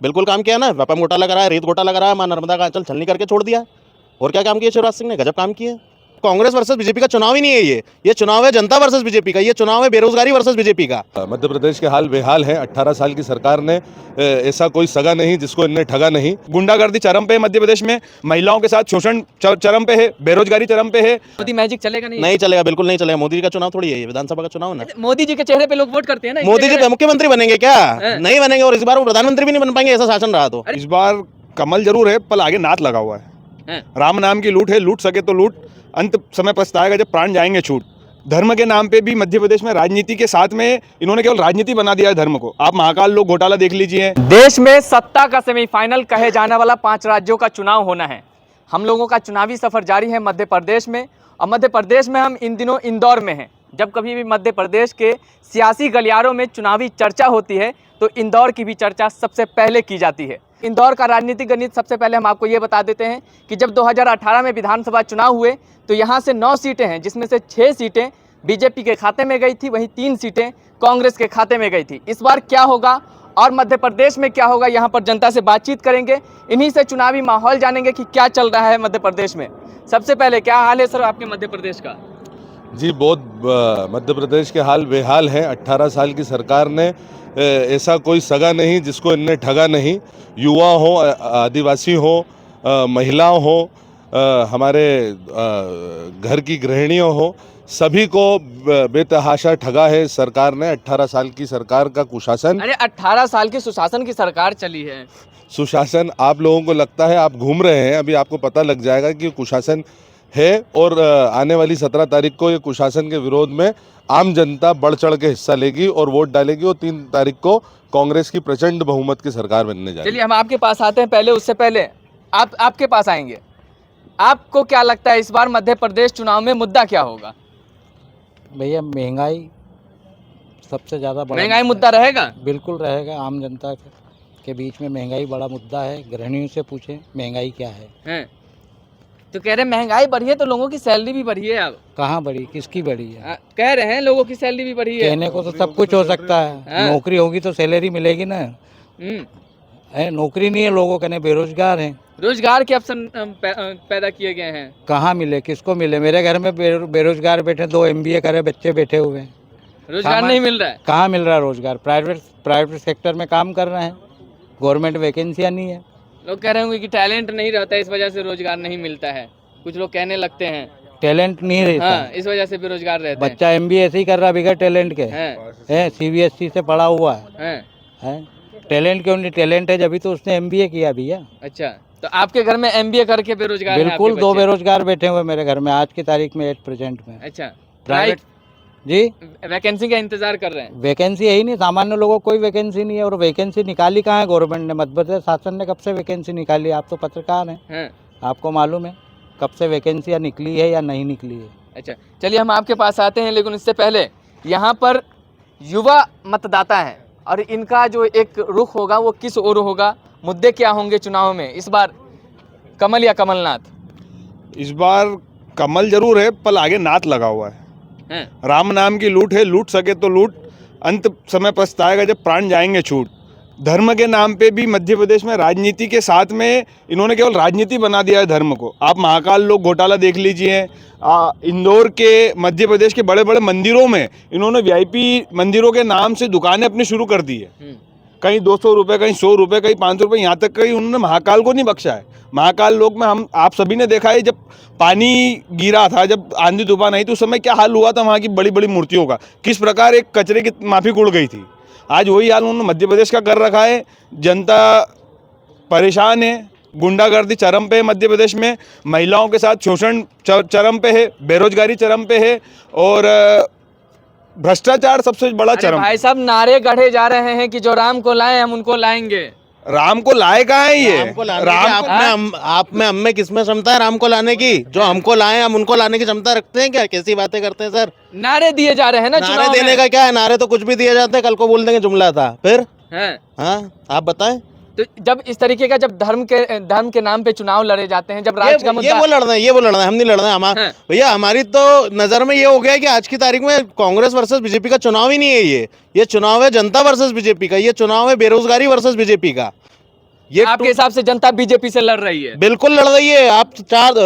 बिल्कुल काम किया ना, वेपम घोटाला कराया, रेत घोटाला कराया, मां नर्मदा का आंचल छलनी करके छोड़ दिया। और क्या काम किया शिवराज सिंह ने? गजब काम किया। कांग्रेस वर्सेस बीजेपी का चुनाव ही नहीं है ये चुनाव है जनता वर्सेस बीजेपी का, ये चुनाव है बेरोजगारी वर्सेस बीजेपी का। मध्य प्रदेश के हाल बेहाल है। 18 साल की सरकार ने ऐसा कोई सगा नहीं जिसको इनने ठगा नहीं। गुंडागर्दी चरम पे है मध्य प्रदेश में, महिलाओं के साथ शोषण चरम पे है, बेरोजगारी चरम पे है। मोदी मैजिक चलेगा नहीं चलेगा, बिल्कुल नहीं चलेगा। मोदी जी का चुनाव थोड़ी है ये, विधानसभा का चुनाव है ना। मोदी जी के चेहरे पे लोग वोट करते हैं ना। मोदी जी मुख्यमंत्री बनेंगे क्या? नहीं बनेंगे, और इस बार वो प्रधानमंत्री भी नहीं बन पाएंगे, ऐसा शासन रहा तो। इस बार कमल जरूर है, पर आगे नाथ लगा हुआ है। राम नाम की लूट है, लूट सके तो लूट, अंत समय पछताएगा जब प्राण जाएंगे छूट। धर्म के नाम पे भी मध्य प्रदेश में राजनीति के साथ में इन्होंने केवल राजनीति बना दिया है धर्म को। आप महाकाल लोक घोटाला देख लीजिए। देश में सत्ता का सेमीफाइनल कहे जाने वाला 5 राज्यों का चुनाव होना है। हम लोगों का चुनावी सफर जारी है मध्य प्रदेश में, और मध्य प्रदेश में हम इन दिनों इंदौर में हैं। जब कभी भी मध्य प्रदेश के सियासी गलियारों में चुनावी चर्चा होती है तो इंदौर की भी चर्चा सबसे पहले की जाती है। इंदौर का राजनीतिक गणित सबसे पहले हम आपको ये बता देते हैं कि जब 2018 में विधानसभा चुनाव हुए तो यहाँ से 9 सीटें हैं, जिसमें से 6 सीटें बीजेपी के खाते में गई थी, वहीं 3 सीटें कांग्रेस के खाते में गई थी। इस बार क्या होगा और मध्य प्रदेश में क्या होगा, यहाँ पर जनता से बातचीत करेंगे, इन्हीं से चुनावी माहौल जानेंगे कि क्या चल रहा है मध्य प्रदेश में। सबसे पहले क्या हाल है सर आपके मध्य प्रदेश का? जी बहुत मध्य प्रदेश के हाल बेहाल है। 18 साल की सरकार ने ऐसा कोई सगा नहीं जिसको इनने ठगा नहीं। युवा हो, आदिवासी हो, महिला हो, हमारे घर की गृहिणियों हो, सभी को बेतहाशा ठगा है सरकार ने। 18 साल की सरकार का कुशासन। अरे 18 साल की सुशासन की सरकार चली है। सुशासन आप लोगों को लगता है, आप घूम रहे हैं, अभी आपको पता लग जाएगा कि कुशासन है। और आने वाली 17 तारीख को ये कुशासन के विरोध में आम जनता बढ़ चढ़ के हिस्सा लेगी और वोट डालेगी, और 3 तारीख को कांग्रेस की प्रचंड बहुमत की सरकार बनने जा रही है। चलिए हम आपके पास आते हैं, पहले उससे पहले आपके पास आएंगे। आपको क्या लगता है इस बार मध्य प्रदेश चुनाव में मुद्दा क्या होगा? भैया महंगाई सबसे ज़्यादा बड़ा महंगाई मुद्दा रहेगा? बिल्कुल रहेगा। आम जनता के बीच में महंगाई बड़ा मुद्दा है। गृहिणियों से पूछें महंगाई क्या है। तो कह रहे हैं महंगाई बढ़ी है तो लोगों की सैलरी भी बढ़ी है। अब कहाँ बढ़ी, किसकी बढ़ी है? कह रहे हैं लोगों की सैलरी भी बढ़ी है। कहने को तो सब कुछ हो सकता है। नौकरी होगी तो सैलरी मिलेगी ना। नौकरी नहीं है, लोगों कहने बेरोजगार हैं। रोजगार के अवसर पैदा किए गए हैं। कहाँ मिले, किसको मिले? मेरे घर में बेरोजगार बैठे, 2 MBA करे बच्चे बैठे हुए हैं। रोजगार नहीं मिल रहा है। कहाँ मिल रहा है रोजगार? प्राइवेट सेक्टर में काम कर रहे हैं, गवर्नमेंट वैकेंसियाँ नहीं है। लोग कह रहे होंगे कि टैलेंट नहीं रहता है, इस वजह से रोजगार नहीं मिलता है। कुछ लोग कहने लगते हैं टैलेंट नहीं रहता। हाँ, इस वजह से बेरोजगार रहते हैं। बच्चा MBA ऐसे ही कर रहा बगैर टैलेंट के है। CBSE से पढ़ा हुआ है। टैलेंट क्यों नहीं? टैलेंट है जब तो उसने MBA किया भैया। अच्छा, तो आपके घर में MBA करके बेरोजगार बिल्कुल 2 बेरोजगार बैठे हुए मेरे घर में आज की तारीख में, एट प्रेजेंट में। अच्छा, प्राइवेट जी वैकेंसी का इंतजार कर रहे हैं। वैकेंसी है ही नहीं, सामान्य लोगों को कोई वैकेंसी नहीं है। और वैकेंसी निकाली कहाँ है गवर्नमेंट ने? मध्य प्रदेश शासन ने कब से वैकेंसी निकाली? आप तो पत्रकार हैं, आपको मालूम है कब से वैकेंसियाँ निकली है या नहीं निकली है। अच्छा, चलिए हम आपके पास आते हैं, लेकिन इससे पहले यहाँ पर युवा मतदाता हैं और इनका जो एक रुख होगा वो किस ओर होगा, मुद्दे क्या होंगे चुनाव में इस बार, कमल या कमलनाथ? इस बार कमल जरूर है, पर आगे नाथ लगा हुआ है। राम नाम की लूट है, लूट सके तो लूट, अंत समय पछताएगा जब प्राण जाएंगे छूट। धर्म के नाम पे भी मध्य प्रदेश में राजनीति के साथ में इन्होंने केवल राजनीति बना दिया है धर्म को। आप महाकाल लोक घोटाला देख लीजिए। इंदौर के मध्य प्रदेश के बड़े बड़े मंदिरों में इन्होंने VIP मंदिरों के नाम से दुकानें अपनी शुरू कर दी है। कहीं 200 रुपये, कहीं 100 रुपये, कहीं 500 रुपये, यहाँ तक कहीं उन्होंने महाकाल को नहीं बख्शा है। महाकाल लोक में आप सभी ने देखा है, जब पानी गिरा था, जब आंधी तूफान आई तो उस समय क्या हाल हुआ था वहाँ की बड़ी बड़ी मूर्तियों का, किस प्रकार एक कचरे की माफिक उड़ गई थी। आज वही हाल उन्होंने मध्य प्रदेश का कर रखा है। जनता परेशान है, गुंडागर्दी चरम पे है मध्य प्रदेश में, महिलाओं के साथ शोषण चरम पे है, बेरोजगारी चरम पे है, और भ्रष्टाचार सबसे बड़ा चरम। भाई साहब नारे गढ़े जा रहे हैं कि जो राम को लाए हम उनको लाएंगे। राम को लाए कहाँ है ये? आप में किसमें क्षमता है राम को लाने की? जो हमको लाए हम उनको लाने की क्षमता रखते हैं क्या? कैसी बातें करते हैं सर? नारे दिए जा रहे हैं ना। नारे देने का क्या है? नारे तो कुछ भी दिए जाते हैं, कल को बोल देंगे जुमला था, फिर आप बताएं। तो जब इस तरीके का, जब धर्म के नाम पे चुनाव लड़े जाते हैं, जब राज्य का मुद्दा, ये वो लड़ रहे हैं, हम नहीं लड़ रहे हैं। भैया हमारी तो नजर में ये हो गया है कि आज की तारीख में कांग्रेस वर्सेस बीजेपी का चुनाव ही नहीं है ये चुनाव है जनता वर्सेस बीजेपी का, ये चुनाव है बेरोजगारी वर्सेस बीजेपी का। ये आपके हिसाब से जनता बीजेपी से लड़ रही है? बिल्कुल लड़ रही है। आप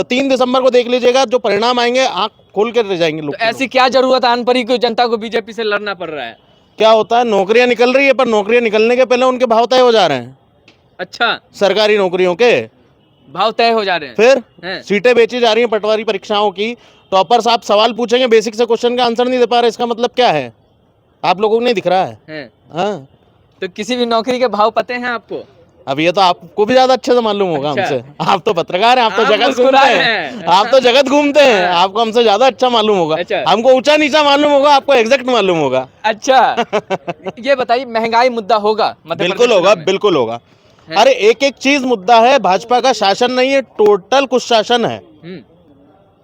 3 दिसंबर को देख लीजिएगा, जो परिणाम आएंगे आंख खोल कर रह जाएंगे लोग। तो ऐसी क्या जरूरत आन पड़ी कि जनता को बीजेपी से लड़ना पड़ रहा है? क्या होता है, नौकरियां निकल रही है, पर नौकरियां निकलने के पहले उनके भाव तय हो जा रहे हैं। अच्छा, सरकारी नौकरियों के भाव तय हो जा रहे हैं। फिर हैं? सीटें बेची जा रही हैं पटवारी परीक्षाओं की। टॉपर्स आप सवाल पूछेंगे, बेसिक से क्वेश्चन का आंसर नहीं दे पा रहे, इसका मतलब क्या है? आप लोगों को नहीं दिख रहा है? हैं? हाँ, तो किसी भी नौकरी के भाव पते हैं आपको? अब ये तो आपको भी ज्यादा अच्छे से मालूम होगा अच्छा। हमसे। आप तो पत्रकार हैं, आप तो आप जगत घूमते मुस्कुरा हैं, रहे हैं। आप तो जगत घूमते हैं, आपको हमसे ज्यादा अच्छा मालूम होगा। अच्छा। हमको ऊंचा नीचा मालूम होगा, आपको एग्जैक्ट मालूम होगा। अच्छा, ये बताइए, महंगाई मुद्दा होगा मध्य बिल्कुल प्रदेश होगा, में? बिल्कुल होगा। है? अरे एक एक चीज मुद्दा है, भाजपा का शासन नहीं है, टोटल कुशासन है।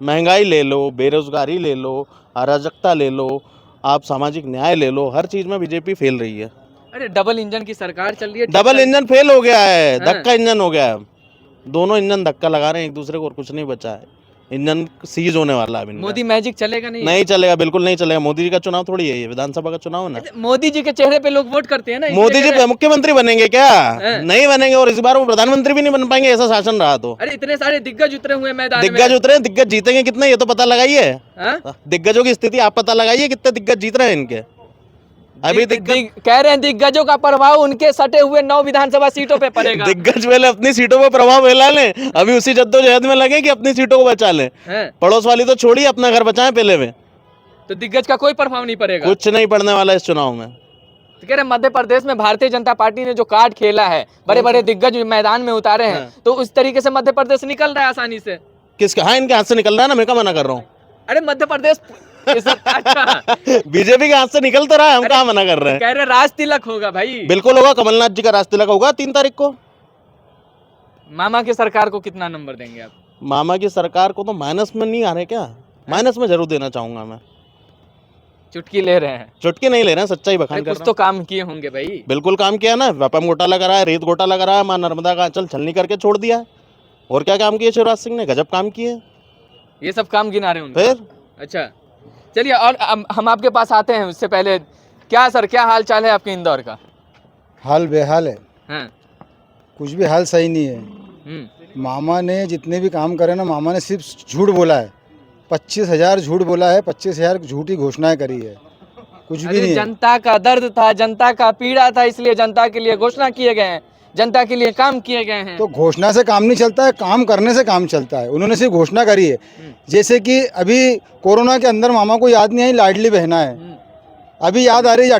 महंगाई ले लो, बेरोजगारी ले लो, अराजकता ले लो, आप सामाजिक न्याय ले लो, हर चीज में बीजेपी फेल रही है। अरे डबल इंजन की सरकार चल रही है। डबल इंजन फेल हो गया है, हाँ। धक्का इंजन हो गया है। दोनों इंजन धक्का लगा रहे हैं एक दूसरे को, और कुछ नहीं बचा है। इंजन सीज होने वाला है अब इनका। मोदी मैजिक चलेगा नहीं? नहीं चलेगा, बिल्कुल नहीं चलेगा। मोदी जी का चुनाव थोड़ी है ये, विधानसभा का चुनाव है ना। मोदी जी के चेहरे पे लोग वोट करते हैं ना, इसलिए मोदी कह रहे जी हैं। मुख्यमंत्री बनेंगे क्या? हाँ। नहीं बनेंगे, और इस बार वो प्रधानमंत्री भी नहीं बन पाएंगे, ऐसा शासन रहा तो। अरे इतने सारे दिग्गज उतरे हुए मैदान में। दिग्गज उतरे, दिग्गज जीतेंगे कितने ये तो पता लगाइए। हाँ? दिग्गजों की स्थिति आप पता लगाइए, कितने दिग्गज जीत रहे हैं इनके। अभी कह रहे हैं दिग्गजों का प्रभाव उनके सटे हुए 9 विधानसभा सीटों पे पड़ेगा। दिग्गज पहले अपनी सीटों पर प्रभाव फैला लें, अभी उसी जद्दोजहद में लगे कि अपनी सीटों को बचा लें। हैं? पड़ोस वाली तो छोड़िए, अपना घर बचाएं पहले में। तो दिग्गज का कोई प्रभाव नहीं पड़ेगा? कुछ नहीं पड़ने वाला इस चुनाव में। तो कह रहे मध्य प्रदेश में भारतीय जनता पार्टी ने जो कार्ड खेला है, बड़े बड़े दिग्गज मैदान में उतारे हैं, हाँ। तो उस तरीके से मध्य प्रदेश निकल रहा है आसानी से। किसका? हाँ, इनके हाथ से निकल रहा है ना, मैं क्या मना कर रहा हूँ। अरे मध्य प्रदेश अच्छा, बीजेपी के हाथ से निकल तो रहा है, हम कहाँ मना कर रहे हैं। कह रहे राज तिलक होगा भाई। बिल्कुल होगा, कमलनाथ जी का राज तिलक होगा 3 तारीख को। मामा की सरकार को कितना नंबर देंगे आप? मामा की सरकार को तो माइनस में नहीं आ रहे क्या? माइनस में जरूर देना चाहूंगा मैं। चुटकी ले रहे हैं? चुटकी नहीं ले रहे हैं, सच्चाई बखान अरे कर कुछ रहा तो काम किए होंगे भाई। हूं। बिल्कुल काम किया ना, व्यापम घोटाला करा है, रेत घोटाला करा है, मां नर्मदा का अंचल छलनी करके छोड़ दिया है। और क्या काम किए शिवराज सिंह ने? गजब काम किए। ये सब काम गिना रहे होंगे। फिर अच्छा, चलिए, और हम आपके पास आते हैं उससे पहले, क्या सर, क्या हाल चाल है आपके इंदौर का? हाल बेहाल है, हाँ। कुछ भी हाल सही नहीं है। मामा ने जितने भी काम करे ना, मामा ने सिर्फ झूठ बोला है। 25,000 झूठ बोला है, 25,000 झूठी घोषणाएं करी है, कुछ भी अरे नहीं है। जनता का दर्द था, जनता का पीड़ा था, इसलिए जनता के लिए घोषणा किए गए हैं, जनता के लिए काम किए गए हैं। तो घोषणा से काम नहीं चलता है, काम करने से काम चलता है। उन्होंने सिर्फ घोषणा करी है। जैसे कि अभी कोरोना के अंदर मामा को याद नहीं आई लाडली बहना है, अभी याद आ रही है।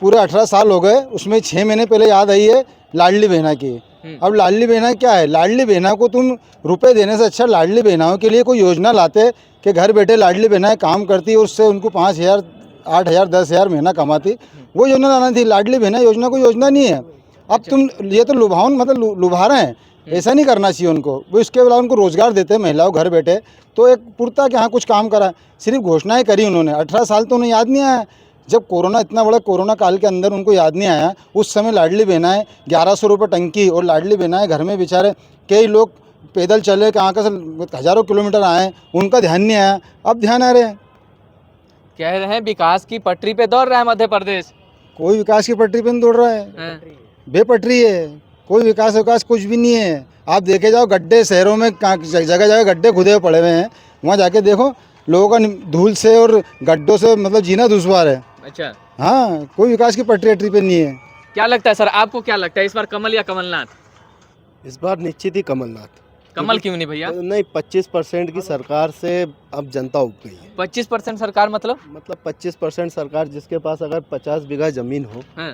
पूरे 18 साल हो गए, उसमें 6 महीने पहले याद आई है लाडली बहना की। अब लाडली बहना क्या है? लाडली बहना को तुम रुपए देने से अच्छा लाडली बहनाओं के लिए कोई योजना लाते कि घर बैठे लाडली बहनाएं काम करती और उससे उनको 5,000, 8,000, 10,000 महीना कमाती। वो योजना लाना थी। लाडली बहना योजना कोई योजना नहीं है। अब तुम ये तो लुभावन, मतलब लुभा रहे हैं, ऐसा नहीं करना चाहिए उनको। वो इसके अलावा उनको रोजगार देते हैं महिलाओं घर बैठे, तो एक पुरता कि हाँ कुछ काम करा। सिर्फ घोषणाएं करी उन्होंने। 18 साल तो उन्हें याद नहीं आया। जब कोरोना, इतना बड़ा कोरोना काल के अंदर उनको याद नहीं आया। उस समय लाडली बहनाएं 1100 रुपये टंकी, और लाडली बहनाएं घर में बेचारे कई लोग पैदल चले, कहाँ का हज़ारों किलोमीटर आए, उनका ध्यान नहीं आया। अब ध्यान आ रहे हैं। कह रहे हैं विकास की पटरी पे दौड़ रहा है मध्य प्रदेश। कोई विकास की पटरी पे नहीं दौड़ रहा है, हाँ। बेपटरी है। कोई विकास कुछ भी नहीं है। आप देखे जाओ, गड्ढे शहरों में जगह जगह गड्ढे खुदे हुए पड़े हुए हैं, वहाँ जाके देखो, लोगों का धूल से और गड्ढों से मतलब जीना दुश्वार है। अच्छा, हाँ, कोई विकास की पटरी पे नहीं है। क्या लगता है सर, आपको क्या लगता है इस बार कमल या कमलनाथ? इस बार निश्चित ही कमलनाथ। कमल क्यों नहीं भैया? नहीं, 25% की सरकार से अब जनता उब गई है। 25% सरकार मतलब? 25% सरकार, जिसके पास अगर 50 बीघा ज़मीन हो, हाँ।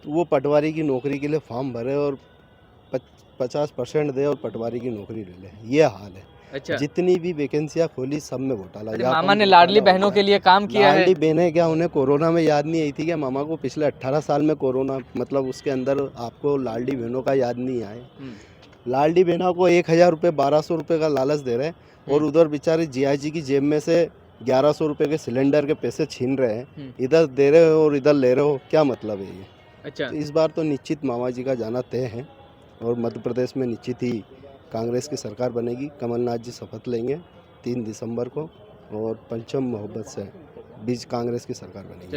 तो वो पटवारी की नौकरी के लिए फॉर्म भरे और 50% दे और पटवारी की नौकरी ले ले। ये हाल है। अच्छा, जितनी भी वैकेंसियाँ खोली सब में घोटाला। अरे मामा ने लाडली बहनों के लिए काम किया है। लाडली बहनें क्या उन्हें कोरोना में याद नहीं आई थी क्या? मामा को पिछले 18 साल में कोरोना, मतलब उसके अंदर आपको लाडली बहनों का याद नहीं आए? लाडली बहनों को 1,000 रुपये, 1,200 रुपये का लालच दे रहे हैं, और उधर बेचारे जीआईजी की जेब में से 1,100 रुपये के सिलेंडर के पैसे छीन रहे हैं। इधर दे रहे हो और इधर ले रहे हो, क्या मतलब है ये? अच्छा, तो इस बार तो निश्चित मामा जी का जाना तय है, और मध्य प्रदेश में निश्चित ही कांग्रेस की सरकार बनेगी। कमलनाथ जी शपथ लेंगे 3 दिसंबर को, और पंचम मोहब्बत से बीच कांग्रेस की सरकार बनेगी।